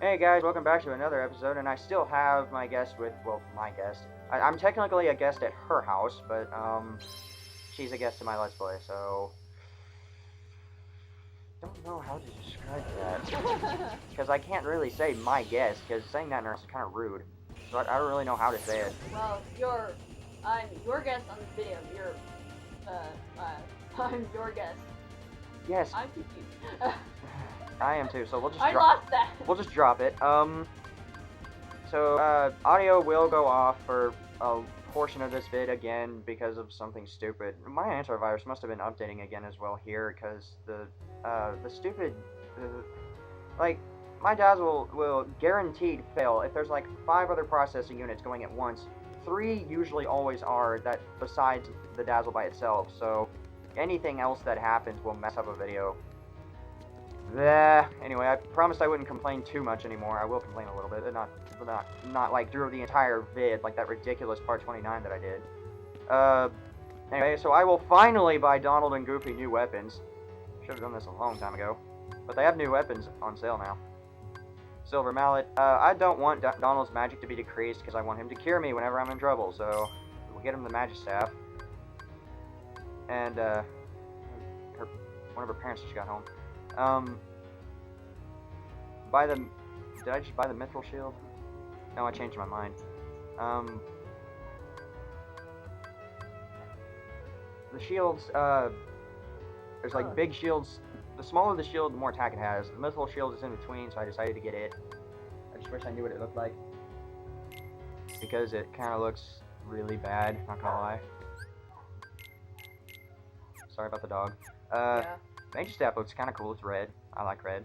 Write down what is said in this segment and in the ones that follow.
Hey guys, welcome back to another episode, and I still have my guest with, well, my guest. I'm technically a guest at her house, but, she's a guest to my Let's Play, so... Don't know how to describe that. Because I can't really say my guest, because saying that in her is kind of rude. So I don't really know how to say it. Well, I'm your guest on this video. I'm your guest. Yes, I'm confused. I am too, so we'll just I lost that. We'll just drop it. Audio will go off for a portion of this vid again because of something stupid. My antivirus must have been updating again as well here, because the stupid, like, my dazzle will guaranteed fail if there's like 5 other processing units going at once. 3 usually always are, that besides the dazzle by itself, so anything else that happens will mess up a video. Anyway, I promised I wouldn't complain too much anymore. I will complain a little bit, but not like through the entire vid, like that ridiculous part 29 that I did. Anyway, so I will finally buy Donald and Goofy new weapons. Should have done this a long time ago. But they have new weapons on sale now. Silver mallet. I don't want Donald's magic to be decreased because I want him to cure me whenever I'm in trouble, so we'll get him the magic staff. And, one of her parents just got home. Did I just buy the mithril shield? No, I changed my mind. The shields, there's like big shields. The smaller the shield, the more attack it has. The mithril shield is in between, so I decided to get it. I just wish I knew what it looked like. Because it kind of looks really bad, not gonna lie. Sorry about the dog. Yeah. Magic staff looks kind of cool. It's red. I like red.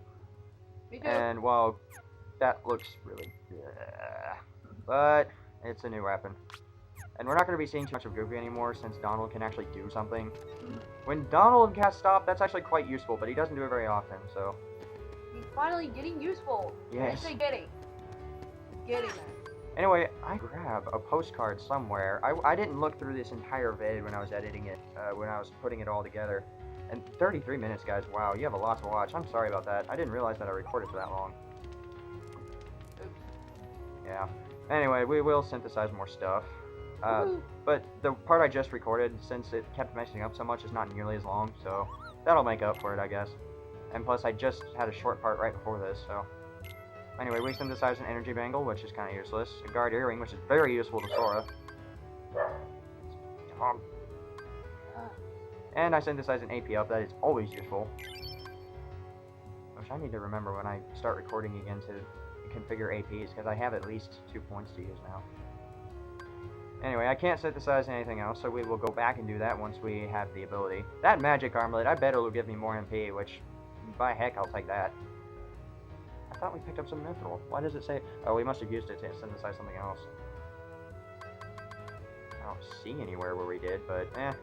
Me too. And, well, that looks really... but it's a new weapon. And we're not going to be seeing too much of Goofy anymore since Donald can actually do something. When Donald casts stop, that's actually quite useful, but he doesn't do it very often, so... He's finally getting useful. Yes. I say getting. Getting there. Anyway, I grab a postcard somewhere. I didn't look through this entire vid when I was editing it, when I was putting it all together. And 33 minutes, guys. Wow, you have a lot to watch. I'm sorry about that. I didn't realize that I recorded for that long. Oops. Yeah. Anyway, we will synthesize more stuff. But the part I just recorded, since it kept messing up so much, is not nearly as long, so that'll make up for it, I guess. And plus, I just had a short part right before this, so... Anyway, we synthesized an energy bangle, which is kind of useless. A guard earring, which is very useful to Sora. And I synthesized an AP up, that is always useful. Which I need to remember when I start recording again to configure APs, because I have at least 2 points to use now. Anyway, I can't synthesize anything else, so we will go back and do that once we have the ability. That magic armlet, I bet it'll give me more MP, which, by heck, I'll take that. I thought we picked up some mithril. Why does it say... Oh, we must have used it to synthesize something else. I don't see anywhere where we did, but eh.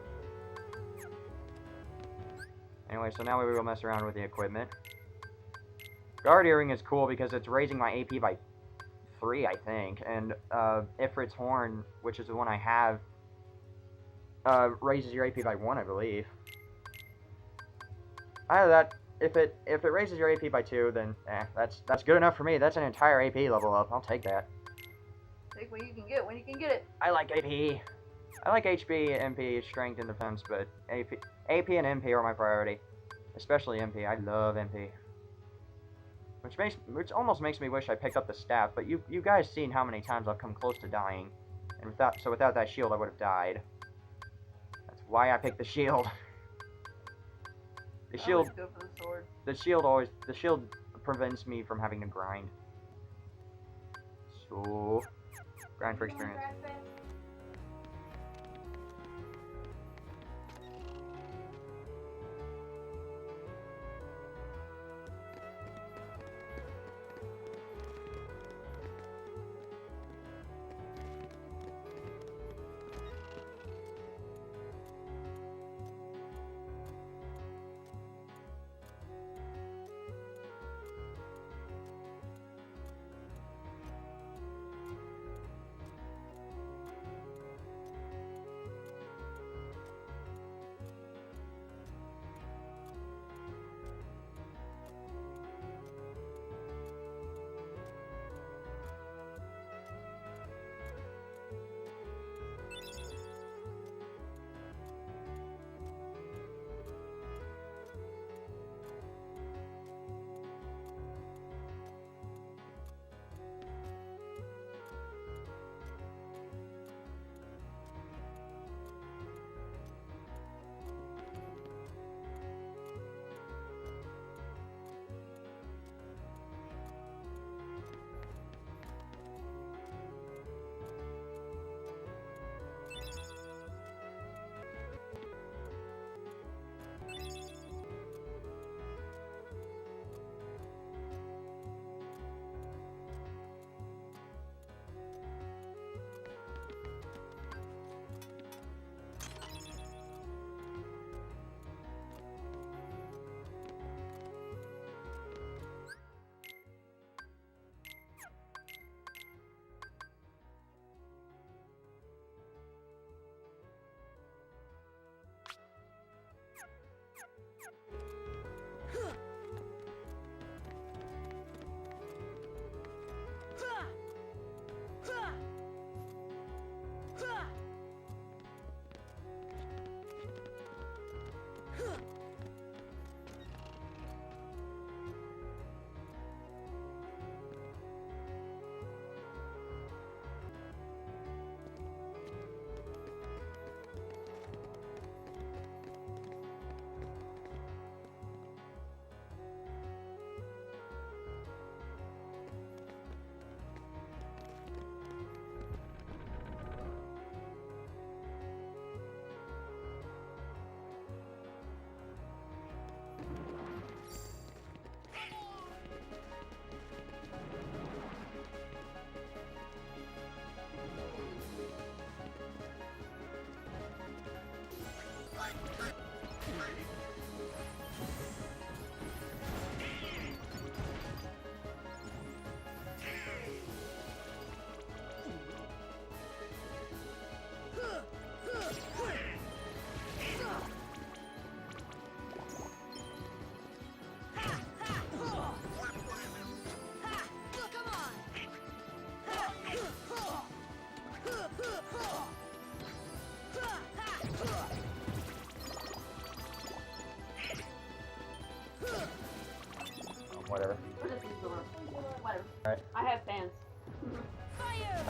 Anyway, so now we will mess around with the equipment. Guard earring is cool because it's raising my AP by 3, I think, and Ifrit's horn, which is the one I have, raises your AP by 1, I believe. Either that, if it raises your AP by 2, then that's good enough for me. That's an entire AP level up. I'll take that. Take what you can get when you can get it. I like AP. I like HP, MP, strength, and defense, but AP and MP are my priority. Especially MP. I love MP. Which almost makes me wish I picked up the staff, but you guys seen how many times I've come close to dying. And without that shield, I would have died. That's why I picked the shield. The shield... Go for the sword. The shield prevents me from having to grind. So... grind for experience. I have fans.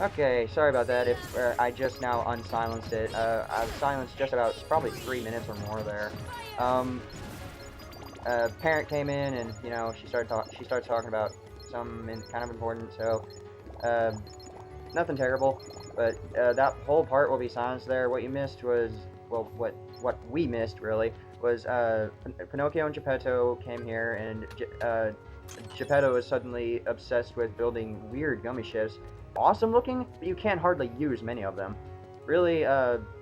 Okay, sorry about that. If I just now unsilenced it, I was silenced just about probably 3 minutes or more there. Parent came in and you know she started talking about something kind of important. So nothing terrible, but that whole part will be silenced there. What you missed was well, what we missed really was Pinocchio and Geppetto came here and Geppetto is suddenly obsessed with building weird gummy ships. Awesome looking, but you can't hardly use many of them. Really,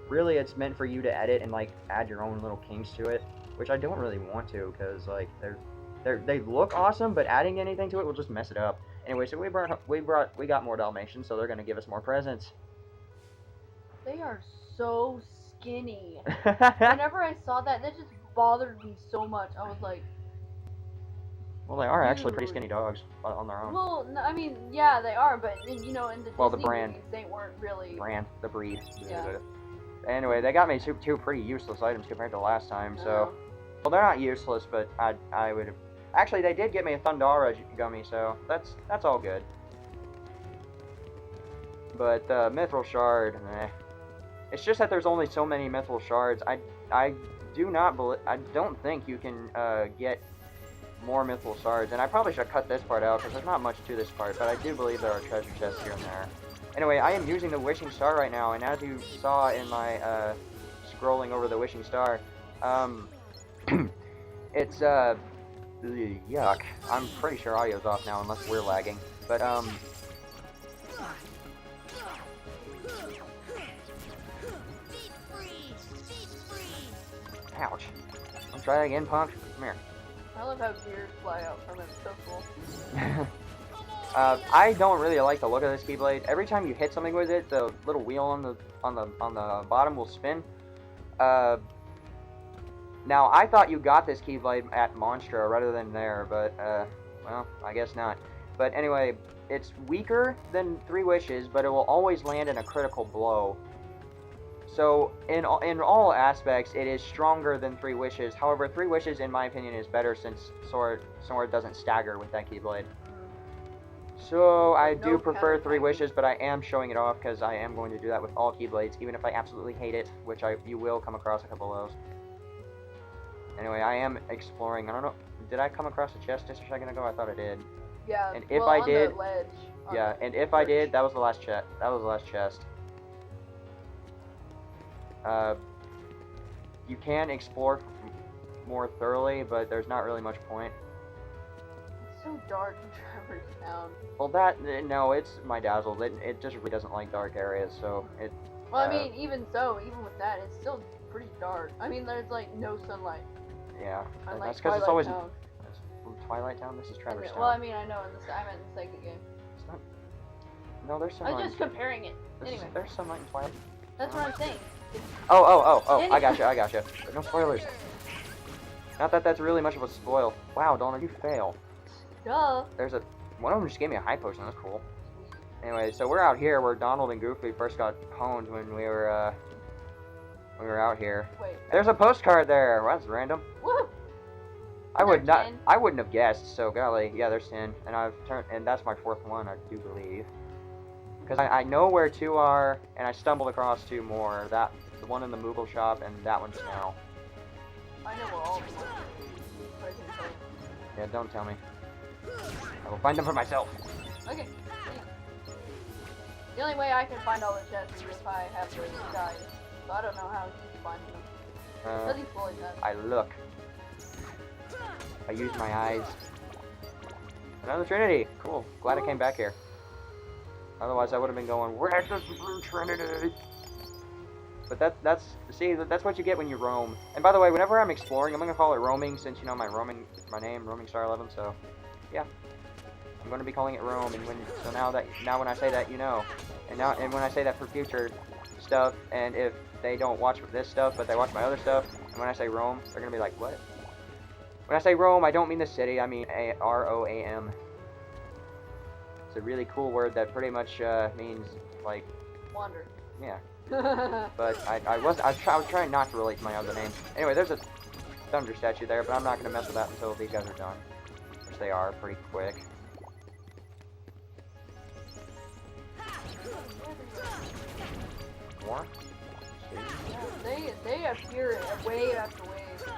really, it's meant for you to edit and like add your own little kinks to it, which I don't really want to, because like they look awesome, but adding anything to it will just mess it up. Anyway, so we got more Dalmatians, so they're gonna give us more presents. They are so skinny. Whenever I saw that just bothered me so much. I was like, well, they are actually pretty dude. skinny dogs on their own. Well, I mean, yeah, they are, but you know, in the Well, Disney the brand. movies, they weren't really. The breed. Yeah. Anyway, they got me two pretty useless items compared to last time, so. Well, they're not useless, but I would have. Actually, they did get me a Thundara gummy, so that's all good. But Mithril Shard, eh. It's just that there's only so many Mithril Shards. I don't think you can get more Mithril Shards, and I probably should cut this part out because there's not much to this part, but I do believe there are treasure chests here and there. Anyway, I am using the Wishing Star right now, and as you saw in my scrolling over the Wishing Star, it's yuck. I'm pretty sure audio's off now unless we're lagging, but ouch. I'll try that again, punk. Come here. I love how gears fly out from it. It's so cool. I don't really like the look of this Keyblade. Every time you hit something with it, the little wheel on the bottom will spin. Now I thought you got this Keyblade at Monstra rather than there, but well, I guess not. But anyway, it's weaker than Three Wishes, but it will always land in a critical blow. So, in all aspects, it is stronger than Three Wishes. However, Three Wishes, in my opinion, is better since Sword doesn't stagger with that Keyblade. So, I do prefer Three Wishes, but I am showing it off because I am going to do that with all Keyblades, even if I absolutely hate it, which you will come across a couple of those. Anyway, I am exploring. I don't know. Did I come across a chest just a second ago? I thought I did. Yeah. And if I did, the ledge, yeah. And if I did, that was the last chest. That was the last chest. You can explore more thoroughly, but there's not really much point. It's so dark in Traverse Town. Well, no, it's my dazzle. It just really doesn't like dark areas, so it. Well, I mean, even with that, it's still pretty dark. I mean, there's like no sunlight. Yeah, Unlike that's because it's always. Town. That's Twilight Town. This is Traverse Town. Well, I mean, I know I meant in the second game. It's not. No, there's sunlight. I'm just comparing it. Anyway. There's sunlight in Twilight. That's what I'm saying. Oh, I gotcha. No spoilers. Not that that's really much of a spoil. Wow, Donald, you fail. Duh. One of them just gave me a high potion, that's cool. Anyway, so we're out here where Donald and Goofy first got pwned when we were out here. Wait. There's a postcard there. Well, that's random. Woo! I wouldn't have guessed, so golly. Yeah, there's 10. And that's my fourth one, I do believe. Because I know where 2 are, and I stumbled across 2 more. The one in the Moogle shop, and that one just now. I know where all of them are. Yeah, don't tell me. I will find them for myself. Okay. The only way I can find all the chests is if I have the guide. So I don't know how he's finding them. Does he fully does? I look. I use my eyes. Another Trinity! Cool. Glad I came back here. Otherwise I would have been going, where's the blue Trinity? But that's what you get when you roam. And by the way, whenever I'm exploring, I'm gonna call it roaming since you know my name, Roaming Star 11, so yeah. I'm gonna be calling it roam, and now when I say that, you know. And when I say that for future stuff, and if they don't watch this stuff, but they watch my other stuff, and when I say roam, they're gonna be like, what? When I say roam, I don't mean the city, I mean R-O-A-M. It's a really cool word that pretty much means, like... Wander. Yeah. But I was trying not to relate to my other name. Anyway, there's a thunder statue there, but I'm not gonna mess with that until these guys are done. Which they are pretty quick. More? Yeah, they appear wave after wave.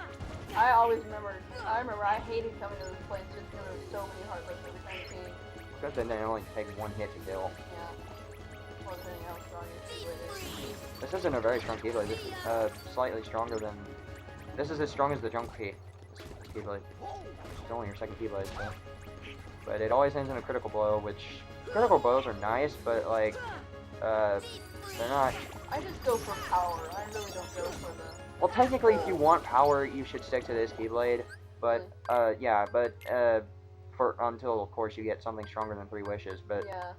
I always remember. I hated coming to this place just because there was so many heartless every time it came. Because then they only take one hit to kill. Yeah. Well, depending how strong your Keyblade is. This isn't a very strong Keyblade. This is slightly stronger than. This is as strong as the Junk Key. This Keyblade. It's only your second Keyblade, so. But it always ends in a critical blow, which critical blows are nice, but like, they're not. I just go for power. I really don't go for the. Well, technically, if you want power, you should stick to this Keyblade. But yeah, but for until of course you get something stronger than 3 wishes. But Yeah.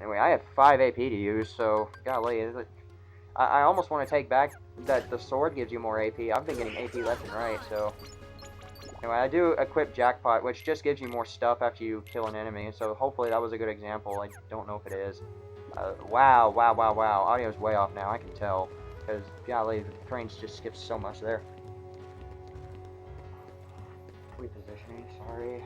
anyway, I have 5 AP to use, so golly, I almost want to take back that the sword gives you more AP. I've been getting AP left and right, so. Anyway, I do equip Jackpot, which just gives you more stuff after you kill an enemy, so hopefully that was a good example. I don't know if it is. Wow. Audio's way off now, I can tell. Because, golly, the trains just skips so much there. Repositioning, sorry.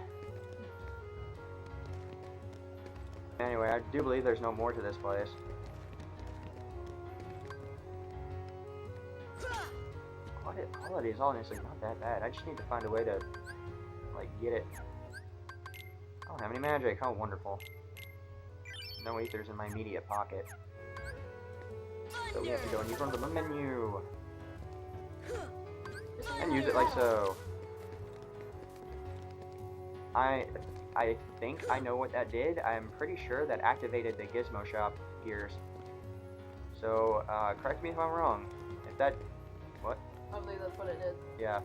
Anyway, I do believe there's no more to this place. Quality is honestly not that bad. I just need to find a way to, like, get it. I don't have any magic. How wonderful. No ethers in my immediate pocket. So we have to go and use one of the menu. And use it like so. I think I know what that did. I'm pretty sure that activated the Gizmo Shop gears. So, correct me if I'm wrong. If that... What? I believe that's what it is. Yeah.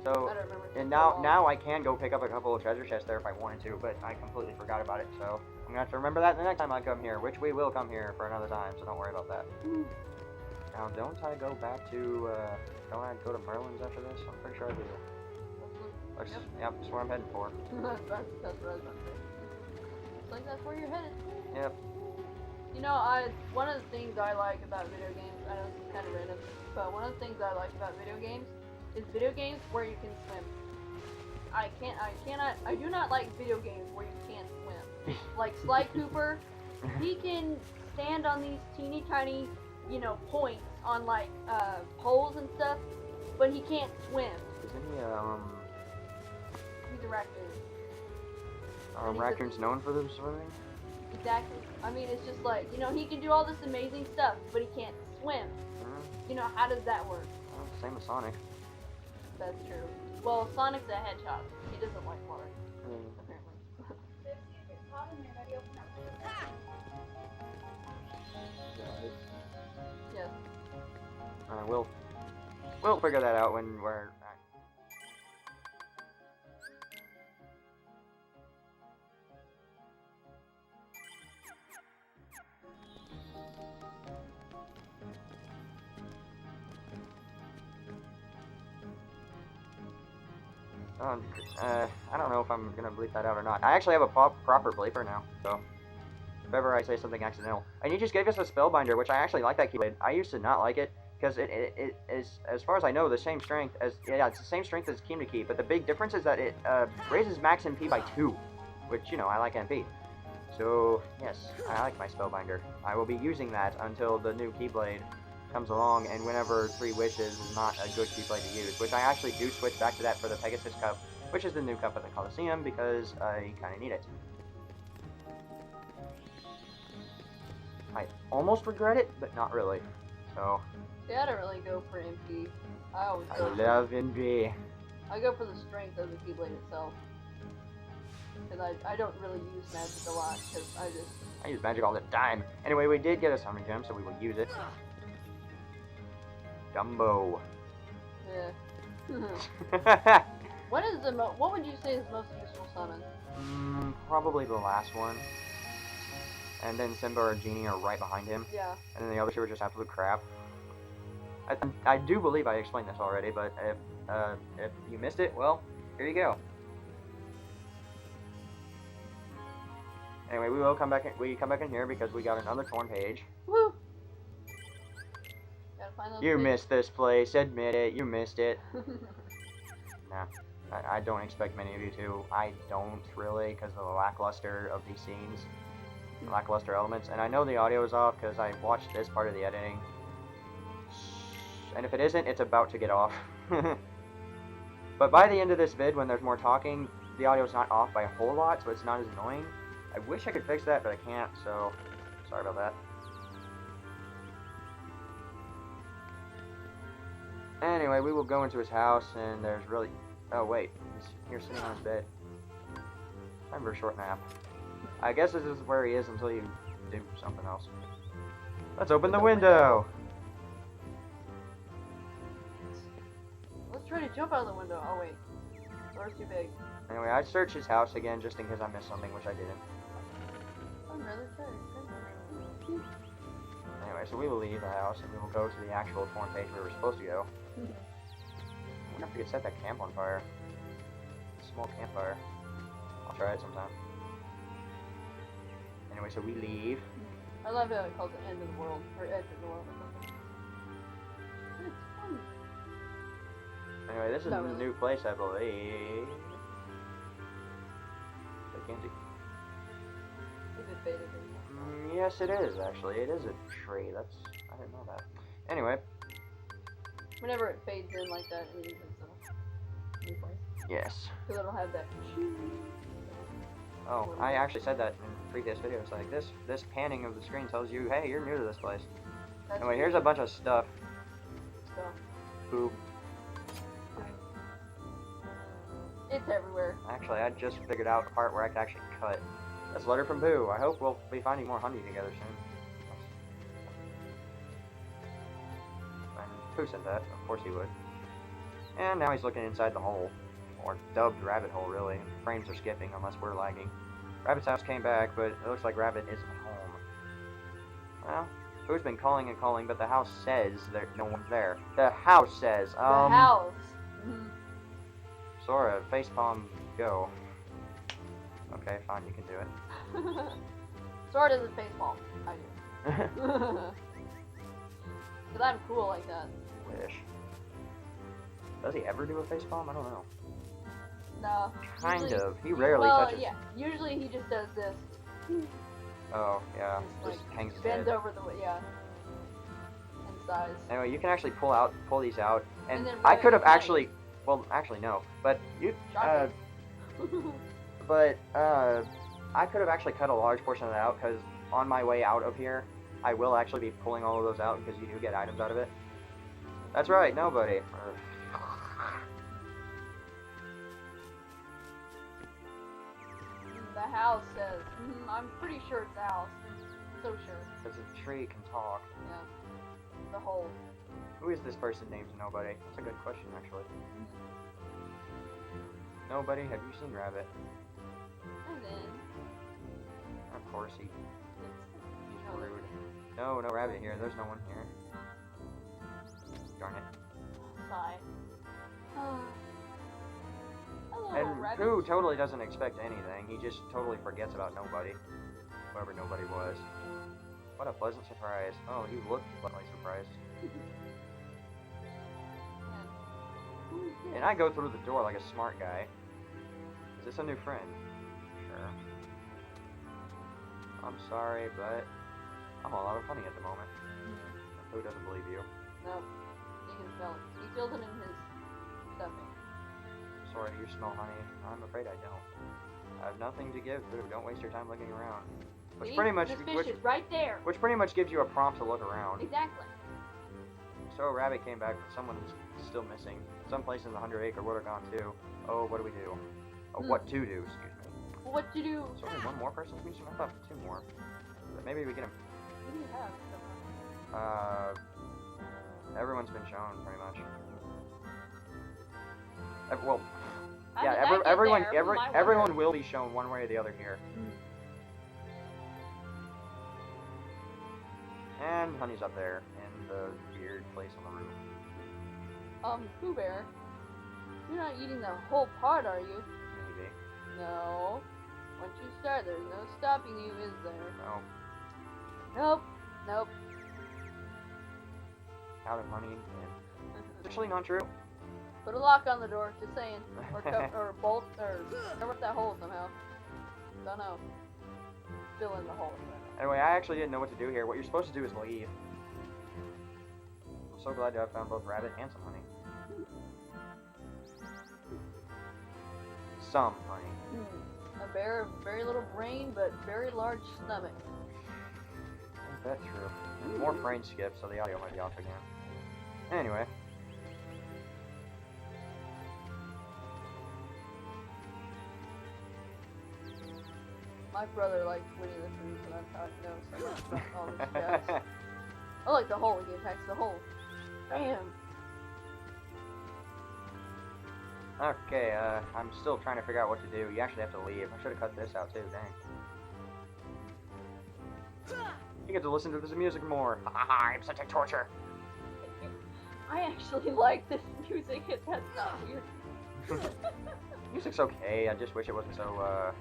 So, I don't remember. and now I can go pick up a couple of treasure chests there if I wanted to, but I completely forgot about it, so I'm gonna have to remember that the next time I come here, which we will come here for another time, so don't worry about that. Now, don't I go back to, don't I go to Merlin's after this? I'm pretty sure I do. Yep, that's where I'm heading for. That's what I was about to say. Looks like that's where you're headed. Yep. You know, one of the things I like about video games, I know this is kind of random, but one of the things I like about video games is video games where you can swim. I do not like video games where you can't swim. Like Sly Cooper, he can stand on these teeny tiny, you know, points on like poles and stuff, but he can't swim. Isn't he, He's a raccoon. are raccoons known for their swimming? Exactly. I mean, it's just like, you know, he can do all this amazing stuff, but he can't swim. You know, how does that work? Well, same as Sonic. That's true. Well, Sonic's a hedgehog. He doesn't like water, apparently. Yes. We'll figure that out when we're... I don't know if I'm gonna bleep that out or not. I actually have a proper bleeper now, so if ever I say something accidental. And you just gave us a Spellbinder, which I actually like that Keyblade. I used to not like it, because it is, as far as I know, the same strength as, yeah, it's the same strength as Key to Key, but the big difference is that it raises max MP by 2, which, you know, I like MP. So, yes, I like my Spellbinder. I will be using that until the new Keyblade comes along, and whenever 3 Wishes is not a good Keyblade to use, which I actually do switch back to that for the Pegasus Cup, which is the new cup at the Coliseum, because I kind of need it. I almost regret it, but not really. So. Yeah, I don't really go for MP. I love MP. I go for the strength of the Keyblade itself. Because I don't really use magic a lot, because I use magic all the time. Anyway, we did get a Summoning Gem, so we will use it. Dumbo. Yeah. What would you say is the most useful summon? Probably the last one. And then Simba or Genie are right behind him. Yeah. And then the other two are just absolute crap. I do believe I explained this already, but if you missed it, well, here you go. Anyway, we come back in here because we got another torn page. Woo! Gotta find those You pages. missed this place, admit it, you missed it. Nah, I don't expect many of you to. I don't really, because of the lackluster of these scenes. lackluster elements, and I know the audio is off because I watched this part of the editing. And if it isn't, it's about to get off. But by the end of this vid, when there's more talking, the audio's not off by a whole lot, so it's not as annoying. I wish I could fix that, but I can't, so sorry about that. Anyway, we will go into his house, and there's really... Oh, wait. He's here sitting on his bed. Time for a short nap. I guess this is where he is until you do something else. Let's open the window! Let's try to jump out of the window. Oh, wait. Door's too big. Anyway, I searched his house again just in case I missed something, which I didn't. I'm really sorry. Anyway, so we will leave the house and we will go to the actual torn page where we're supposed to go. I wonder if we could set that camp on fire. A small campfire. I'll try it sometime. Anyway, so we leave. I love how it calls it end of the world, or edge of the world or something. It's fun. Anyway, this is Not a really. new place, I believe. Gigantic. Is it faded? Yes, it is, actually. It is a tree. I didn't know that. Anyway. Whenever it fades in like that, it means it's a new place. Yes. Because it'll have that. Oh, I actually said that in previous videos. Like, this panning of the screen tells you, hey, you're new to this place. That's Anyway, here's a bunch of stuff. So, Poop. it's everywhere. Actually, I just figured out a part where I could actually cut. That's a letter from Boo. I hope we'll be finding more honey together soon. And Boo said that. Of course he would. And now he's looking inside the hole. Or dubbed rabbit hole, really. Frames are skipping unless we're lagging. Rabbit's house came back, but it looks like Rabbit isn't home. Well, Boo's been calling and calling, but the house says that no one's there. The house says, The house. Sora, facepalm, go. Okay, fine, you can do it. Sora does a baseball. I do. Because I'm cool like that. Wish. Does he ever do a facepalm? I don't know. No. Kind usually- of. He rarely well, touches. yeah. Usually he just does this. Oh, yeah. Just, Just like, hangs his bends head. over the way, yeah. And size. Anyway, you can actually pull these out. And And then I Rabbit could have can- actually, well, actually no. But you, Shocking. I could have actually cut a large portion of that out because on my way out of here, I will actually be pulling all of those out because you do get items out of it. That's right, nobody. The house says. I'm pretty sure it's the house. So sure. Because a tree can talk. Yeah. The hole. Who is this person named Nobody? That's a good question, actually. Nobody, have you seen Rabbit? And then. Of course he. He's Oh. rude. No Rabbit here. There's no one here. Darn it. Sigh. Hello, And rabbit. Pooh totally doesn't expect anything. He just totally forgets about Nobody. Whoever Nobody was. What a pleasant surprise. Oh, you look pleasantly surprised. Who's this? And I go through the door like a smart guy. Is this a new friend? Sure. I'm sorry, but I'm all out of honey at the moment. Who doesn't believe you? Nope. You can smell it. He feels it in his stuffing. Sorry, you smell honey. I'm afraid I don't. I have nothing to give Boo. Don't waste your time looking around. Which See? pretty much, This fish is right there. which pretty much gives you a prompt to look around. Exactly. So Rabbit came back, but someone was still missing. Someplace in the 100-acre wood are gone too. Oh, what do we do? Oh, what to do? Excuse me. Well, what to do? So only one more person's mission? I thought two more. But maybe we get him. What do you have? Everyone's been shown pretty much. Well, How yeah, did that get everyone, there? My everyone wonder. will be shown one way or the other here. And Honey's up there in the weird place on the roof. Pooh Bear, you're not eating the whole part, are you? Maybe. No. Once you start, there's no stopping you, is there? No. Nope. Nope. Out of honey. And it's actually not true. Put a lock on the door, just saying. Or bolt, or cover up that hole somehow. Don't know. fill in the hole. Anyway, I actually didn't know what to do here. What you're supposed to do is leave. I'm so glad that I found both rabbit and some honey. Some honey. A bear, very little brain, but very large stomach. Ain't that true? There's more frame skips, so the audio might be off again. Anyway. My brother likes Winnie the Pooh, so that's how I know so much about all this stuff. I like the hole. He attacks the hole. Bam! Okay, I'm still trying to figure out what to do. You actually have to leave. I should have cut this out too, dang. You get to listen to this music more. Haha, I'm such a torture. I actually like this music. That's not weird. Music's okay, I just wish it wasn't so,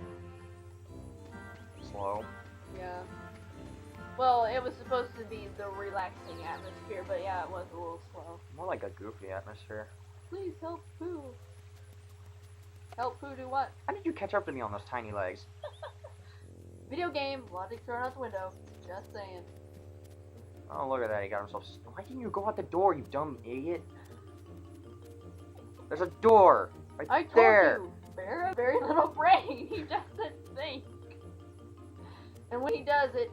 slow. Yeah. Well, it was supposed to be the relaxing atmosphere, but yeah, it was a little slow. More like a goofy atmosphere. Please help Pooh. Help Pooh do what? How did you catch up to me on those tiny legs? Video game, logic thrown out the window. Just saying. Oh, look at that, he got himself... Why didn't you go out the door, you dumb idiot? There's a door! Right I told there! you, Bear, very little brain. He doesn't think. And when he does, it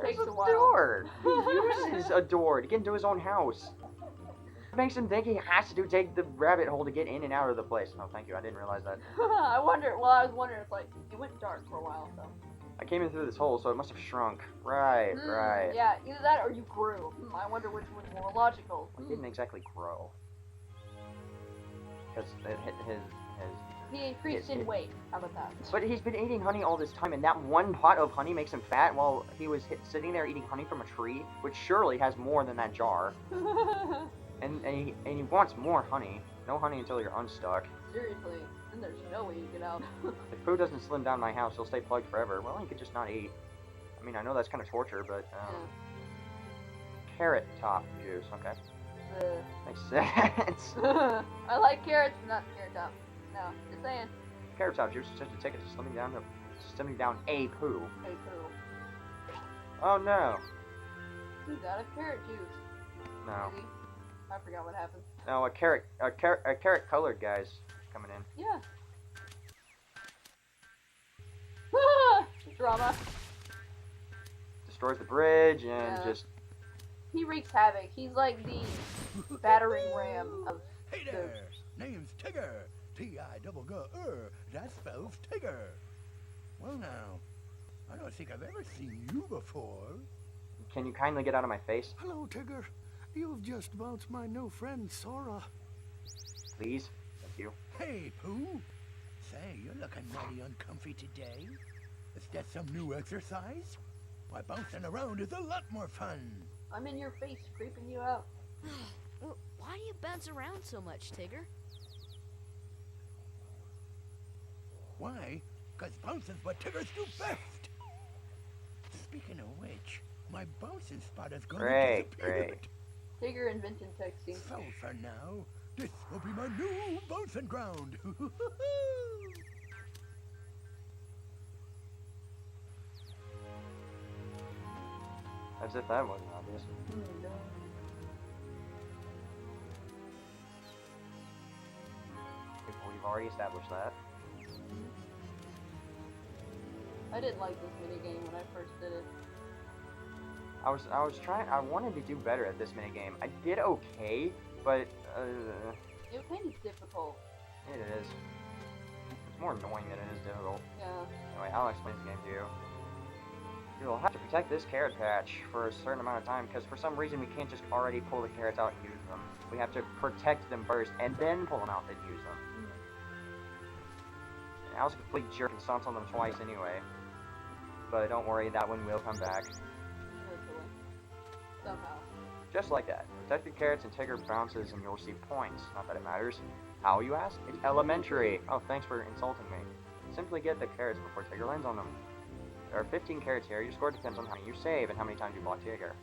takes a while. Door! He uses a door to get into his own house. It makes him think he has to take the rabbit hole to get in and out of the place. Oh, thank you, I didn't realize that. I was wondering, it's like, it went dark for a while, so. I came in through this hole, so it must have shrunk. Right, right. Yeah, either that or you grew. I wonder which one's more logical. Well, he didn't exactly grow. Because his He increased in weight. How about that? But he's been eating honey all this time, and that one pot of honey makes him fat while he was sitting there eating honey from a tree, which surely has more than that jar. And he wants more honey. No honey until you're unstuck. Seriously. Then there's no way you get out. If food doesn't slim down my house, he'll stay plugged forever. Well, he could just not eat. I mean, I know that's kind of torture, but, Carrot top juice, okay. Makes sense. I like carrots, but not carrot top. No, just saying. Carrot top juice is just a ticket to slimming down a poo. Hey, cool. Oh no. You got a carrot juice. No. Maybe. I forgot what happened. No, a carrot colored guy's coming in. Yeah. Drama. Destroys the bridge and just... He wreaks havoc. He's like the battering ram of Hey there! Name's Tigger. T-I-double-G-R. That spells Tigger. Well now, I don't think I've ever seen you before. Can you kindly get out of my face, Hello, Tigger. You've just bounced my new friend, Sora. please? Thank you. Hey, Pooh. Say, you're looking mighty uncomfy today. Is that some new exercise? Why, bouncing around is a lot more fun. I'm in your face, creeping you out. Well, why do you bounce around so much, Tigger? Why? 'Cause bouncing's what Tiggers do best. Speaking of which, my bouncing spot is going to disappear. Great. Tigger invented texting. So for now, this will be my new bouncing ground. As if that wasn't obvious. No. We've already established that. I didn't like this minigame when I first did it. I wanted to do better at this minigame. I did okay, but, It was kind of difficult. it is. It's more annoying than it is difficult. Yeah. Anyway, I'll explain the game to you. You'll have to protect this carrot patch for a certain amount of time, because for some reason we can't just already pull the carrots out and use them. We have to protect them first, and then pull them out and use them. And I was a complete jerk and stomped on them twice anyway. But don't worry, that one will come back. Eventually. Somehow. Just like that. Protect your carrots and Tigger bounces and you'll receive points. Not that it matters. How, you ask? It's elementary. Oh, thanks for insulting me. Simply get the carrots before Tigger lands on them. There are 15 carrots here. Your score depends on how many you save and how many times you block Tigger.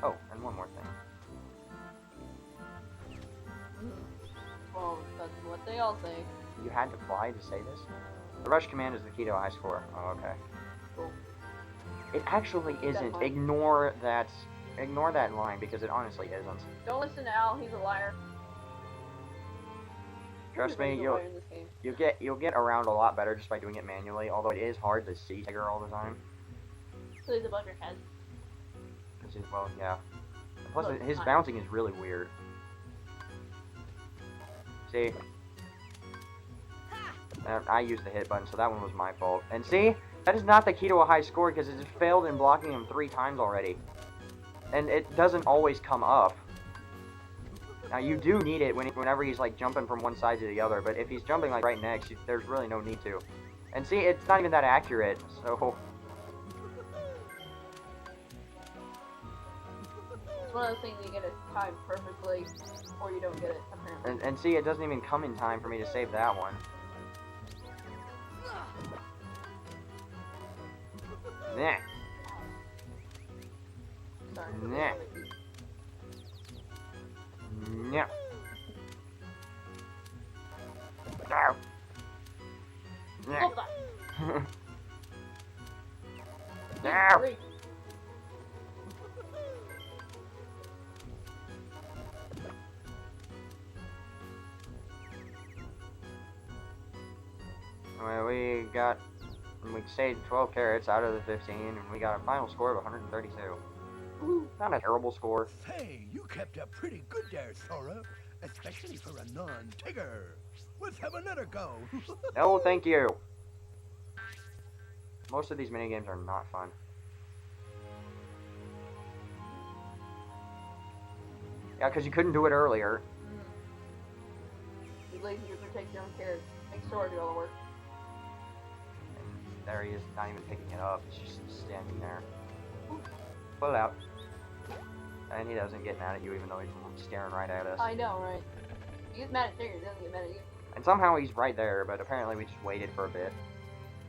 Oh, and one more thing. Well, that's what they all say. You had to fly to say this? The rush command is the key to a high score. Oh, okay. Cool. It actually isn't. line. Ignore that line because it honestly isn't. Don't listen to Al. He's a liar. Trust me, Everybody's a liar in this game. you'll get around a lot better just by doing it manually. Although it is hard to see Tigger all the time. So he's above your head. Well, yeah. Plus, Look, his fine. bouncing is really weird. See? I used the hit button, so that one was my fault. And see? That is not the key to a high score, because it just failed in blocking him 3 times already. And it doesn't always come up. Now, you do need it whenever he's, like, jumping from one side to the other, but if he's jumping, like, right next, there's really no need to. And see, it's not even that accurate, so... It's one of those things you get it timed perfectly, or you don't get it, apparently. And see, it doesn't even come in time for me to save that one. Nah. Sorry. Nah. Nah. Ow. Nah. Hold on. Ow. Great. Well, we saved 12 carrots out of the 15, and we got a final score of 132. Not a terrible score. Say, you kept up pretty good there, Sora. Especially for a non-Tigger. Let's have another go. No, thank you. Most of these minigames are not fun. Yeah, because you couldn't do it earlier. You lazy user, take your own carrots. Make Sora do all the work. There he is, not even picking it up. He's just standing there. Pull it out. And he doesn't get mad at you even though he's staring right at us. I know, right? He gets mad at Tigger, he doesn't get mad at you. And somehow he's right there, but apparently we just waited for a bit.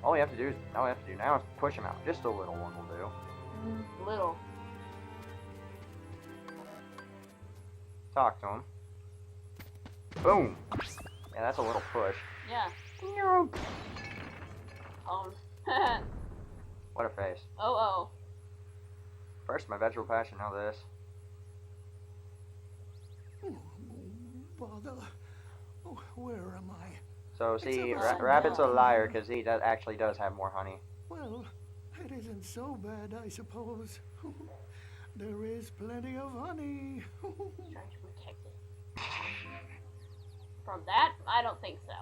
All we have to do now is push him out. Just a little one will do. Little. Talk to him. Boom! Yeah, that's a little push. Yeah. Oh. What a face. Oh. First my vegetable passion, now this. Bother. Oh, where am I? So It's see, upside Rabbit's a down. liar because he actually does have more honey. Well, it isn't so bad, I suppose. There is plenty of honey. Trying to protect it. From that, I don't think so.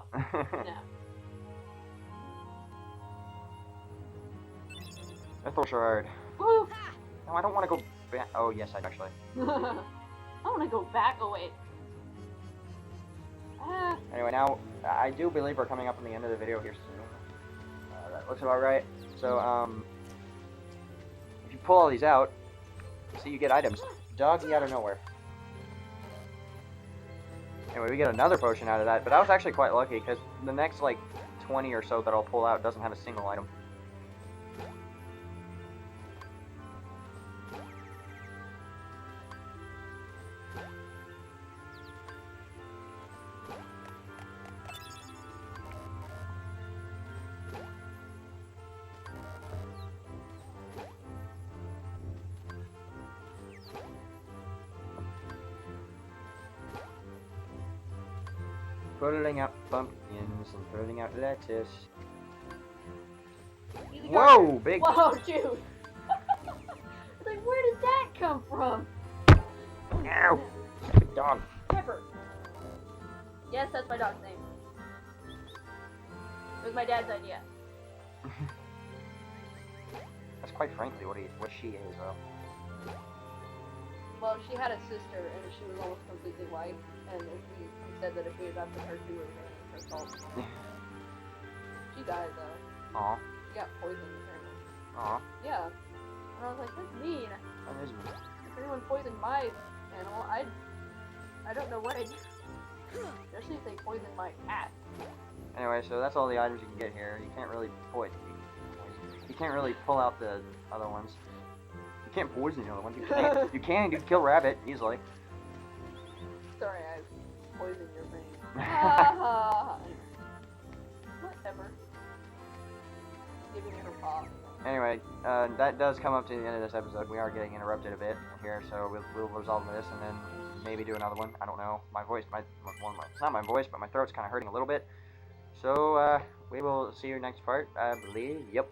No. Mythal Shard. Woo! No, I don't want to go back. Oh, yes, I actually. I want to go back away. Ah. Anyway, now, I do believe we're coming up on the end of the video here soon. That looks about right. So, if you pull all these out, see, you get items. Doggy out of nowhere. Anyway, we get another potion out of that, but I was actually quite lucky, because the next, like, 20 or so that I'll pull out doesn't have a single item. Pulling out pumpkins and pulling out lettuce. Easy Whoa, Carter. big. Whoa, dude! It's like, where did that come from? Ow! Stupid dog. Pepper. Yes, that's my dog's name. It was my dad's idea. That's quite frankly what she is, though. Well, she had a sister, and she was almost completely white, and we said that if we adopted her, she would have her fault. She died, though. Aw. She got poisoned, apparently. Aw. Yeah. And I was like, that's mean. That is mean. If anyone poisoned my animal, I don't know what I'd do. Especially if they poisoned my cat. Anyway, so that's all the items you can get here. You can't really You can't really pull out the other ones. You can't poison the other ones. You can kill Rabbit easily. Sorry, I poisoned your brain. Whatever. Giving her her paw. Anyway, that does come up to the end of this episode. We are getting interrupted a bit here, so we'll resolve this and then maybe do another one. I don't know. My voice, it's not my voice, but my throat's kind of hurting a little bit. So, we will see you next part, I believe. Yep.